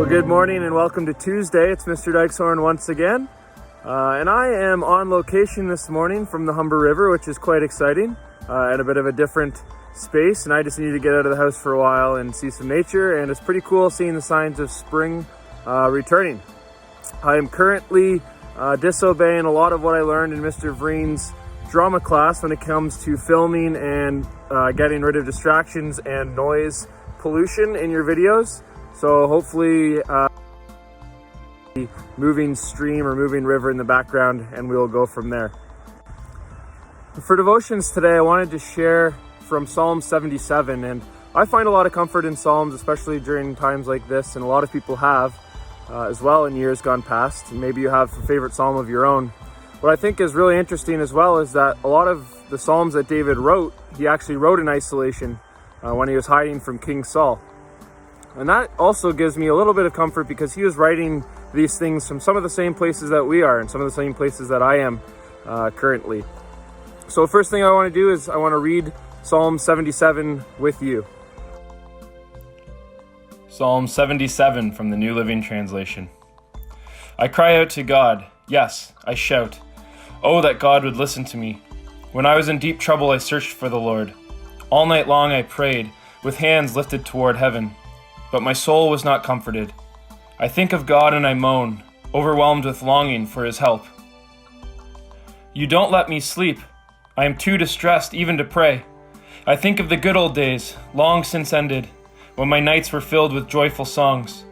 Well, good morning and welcome to Tuesday. It's Mr. Dykeshorn once again. And I am on location this morning from the Humber River, which is quite exciting and a bit of a different space. And I just need to get out of the house for a while and see some nature. And it's pretty cool seeing the signs of spring returning. I am currently disobeying a lot of what I learned in Mr. Vreen's drama class when it comes to filming and getting rid of distractions and noise pollution in your videos. So hopefully moving stream or moving river in the background, and we'll go from there. For devotions today, I wanted to share from Psalm 77, and I find a lot of comfort in Psalms, especially during times like this, and a lot of people have as well in years gone past. And maybe you have a favorite Psalm of your own. What I think is really interesting as well is that a lot of the Psalms that David wrote, he actually wrote in isolation when he was hiding from King Saul. And that also gives me a little bit of comfort because he was writing these things from some of the same places that we are and some of the same places that I am currently. So first thing I want to do is I want to read Psalm 77 with you. Psalm 77 from the New Living Translation. I cry out to God, yes, I shout. Oh, that God would listen to me. When I was in deep trouble, I searched for the Lord. All night long I prayed, with hands lifted toward heaven. But my soul was not comforted. I think of God and I moan, overwhelmed with longing for his help. You don't let me sleep. I am too distressed even to pray. I think of the good old days, long since ended, when my nights were filled with joyful songs.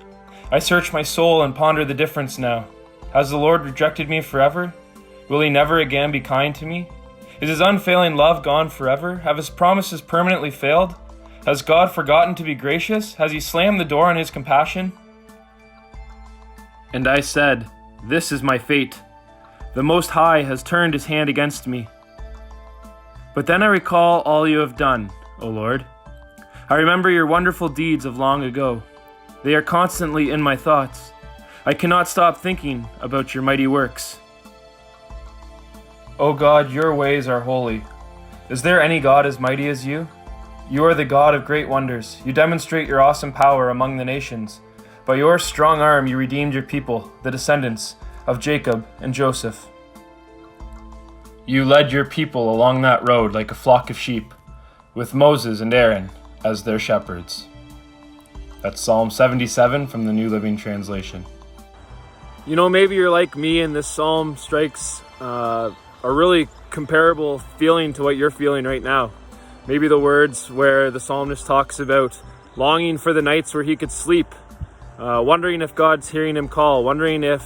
I search my soul and ponder the difference now. Has the Lord rejected me forever? Will he never again be kind to me? Is his unfailing love gone forever? Have his promises permanently failed? Has God forgotten to be gracious? Has he slammed the door on his compassion? And I said, this is my fate. The Most High has turned his hand against me. But then I recall all you have done, O Lord. I remember your wonderful deeds of long ago. They are constantly in my thoughts. I cannot stop thinking about your mighty works. O God, your ways are holy. Is there any God as mighty as you? You are the God of great wonders. You demonstrate your awesome power among the nations. By your strong arm you redeemed your people, the descendants of Jacob and Joseph. You led your people along that road like a flock of sheep, with Moses and Aaron as their shepherds. That's Psalm 77 from the New Living Translation. You know, maybe you're like me and this psalm strikes a really comparable feeling to what you're feeling right now. Maybe the words where the psalmist talks about longing for the nights where he could sleep, wondering if God's hearing him call, wondering if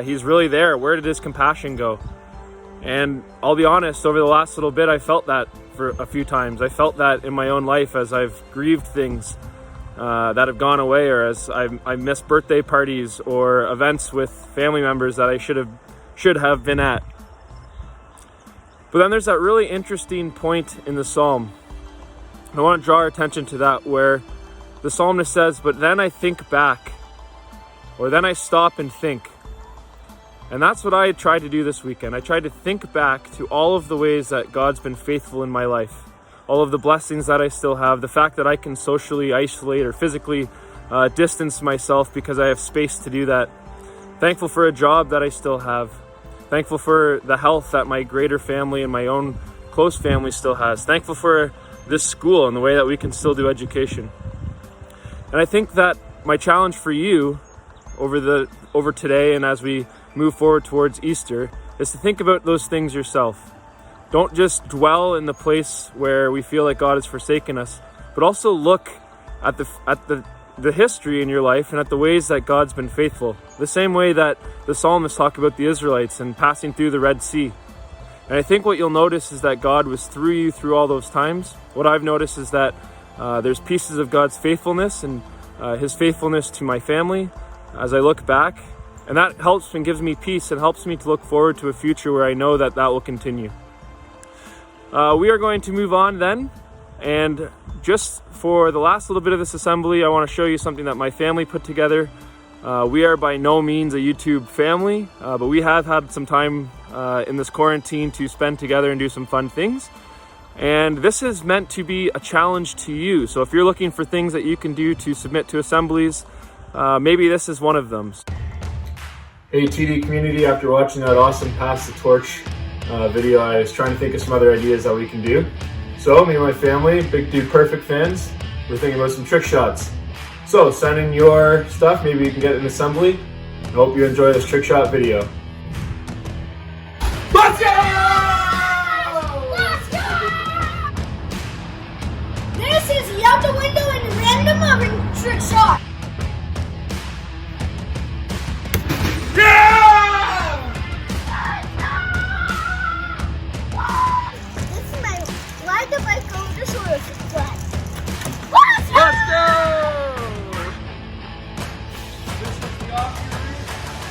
he's really there. Where did his compassion go? And I'll be honest, over the last little bit, I felt that for a few times. I felt that in my own life as I've grieved things that have gone away, or as I missed birthday parties or events with family members that I should have been at. But then there's that really interesting point in the psalm. I want to draw our attention to that, where the psalmist says, but then I think back, or then I stop and think. And that's what I tried to do this weekend. I tried to think back to all of the ways that God's been faithful in my life, all of the blessings that I still have, the fact that I can socially isolate or physically distance myself because I have space to do that. Thankful for a job that I still have. Thankful for the health that my greater family and my own close family still has. Thankful for this school and the way that we can still do education. And I think that my challenge for you over today and as we move forward towards Easter is to think about those things yourself. Don't just dwell in the place where we feel like God has forsaken us, but also look at the history in your life and at the ways that God's been faithful. The same way that the psalmist talked about the Israelites and passing through the Red Sea. And I think what you'll notice is that God was through you through all those times. What I've noticed is that there's pieces of God's faithfulness and his faithfulness to my family as I look back. And that helps and gives me peace and helps me to look forward to a future where I know that will continue. We are going to move on then. And just for the last little bit of this assembly, I want to show you something that my family put together. We are by no means a YouTube family, but we have had some time in this quarantine to spend together and do some fun things. And this is meant to be a challenge to you. So if you're looking for things that you can do to submit to assemblies, maybe this is one of them. Hey TD community, after watching that awesome Pass the Torch video, I was trying to think of some other ideas that we can do. So me and my family, Big Dude Perfect fans, we're thinking about some trick shots. So send in your stuff, maybe you can get an assembly. I hope you enjoy this trick shot video. Let's go! Let's go! This is out the window and random oven trick shot. This is my ride the bike over sort of flat. Let's go! Let's go! This is the off-route,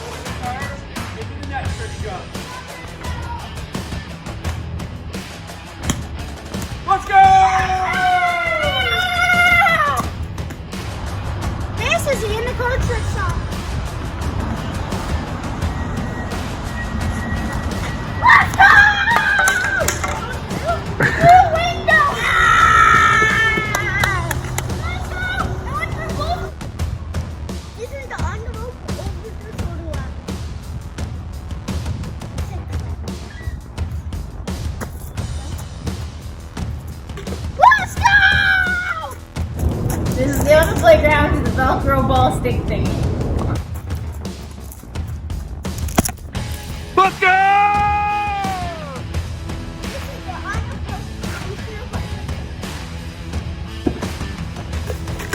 over the tires, into the next trick shot. Let's go! This is the in-the-car trick shot. Let's go! Through window! Let's go! I want to move. This is the envelope over the shoulder lap. Let's go! This is the other playground with the Velcro ball stick thingy. Let's go! This is the envelope.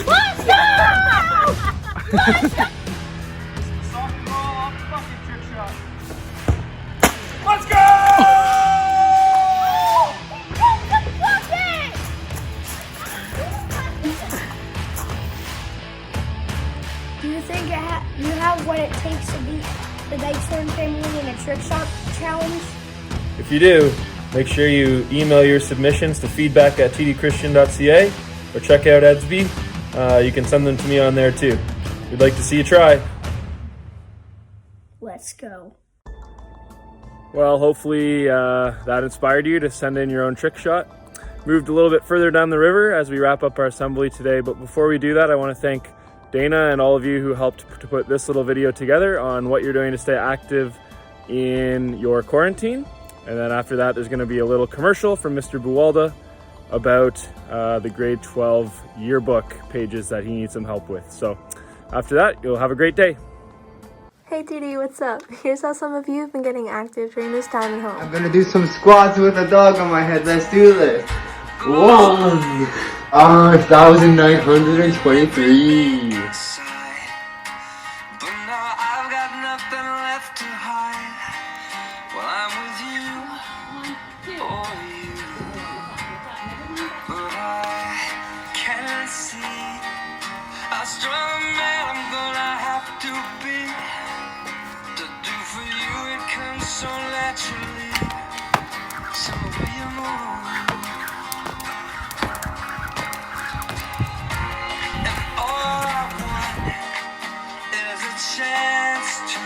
Let's go! Let's go! Soccer ball off the bucket trick shot. Let's go! Do you think you have what it takes to beat the Dykestone family in a trick shot challenge? If you do, make sure you email your submissions to feedback@tdchristian.ca or check out Edsby. You can send them to me on there too. We'd like to see you try. Let's go. Well, hopefully that inspired you to send in your own trick shot. Moved a little bit further down the river as we wrap up our assembly today, but before we do that, I want to thank Dana and all of you who helped to put this little video together on what you're doing to stay active in your quarantine. And then after that, there's going to be a little commercial from Mr. Buwalda about the grade 12 yearbook pages that he needs some help with. So after that, you'll have a great day. Hey TD, what's up? Here's how some of you have been getting active during this time at home. I'm gonna do some squats with a dog on my head. Let's do this. 1,923. But now I've got nothing left to hide. Well, I'm with you, or you. But I can't see how strong a man I'm gonna have to be. To do for you, it comes so naturally. So will you move? Chance to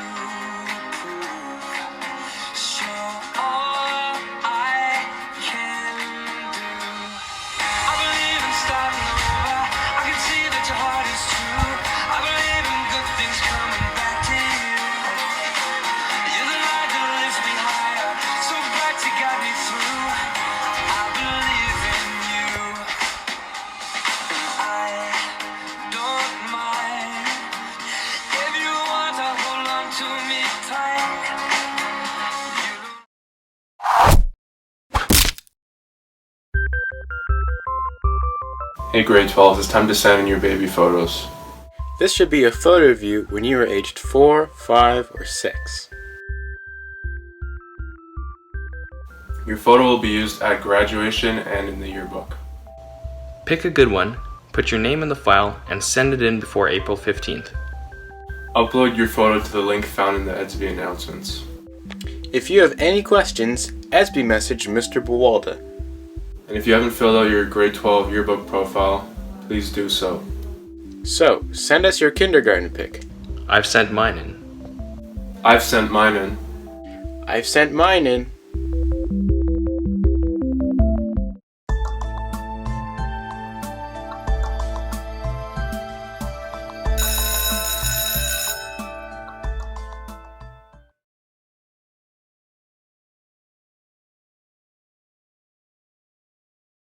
prove, show all I can do. I believe in starting over. I can see that your heart is true. I believe in good things coming back to you. You're the light that lifts me higher, so bright you got me through. I believe in you, and I don't mind. If you want to hold on to me tight, Hey grade 12, it's time to send in your baby photos. This should be a photo of you when you were aged 4, 5, or 6. Your photo will be used at graduation and in the yearbook. Pick a good one, put your name in the file, and send it in before April 15th. Upload your photo to the link found in the Edsby announcements. If you have any questions, Edsby message Mr. Buwalda. And if you haven't filled out your grade 12 yearbook profile, please do so. So, send us your kindergarten pic. I've sent mine in. I've sent mine in. I've sent mine in.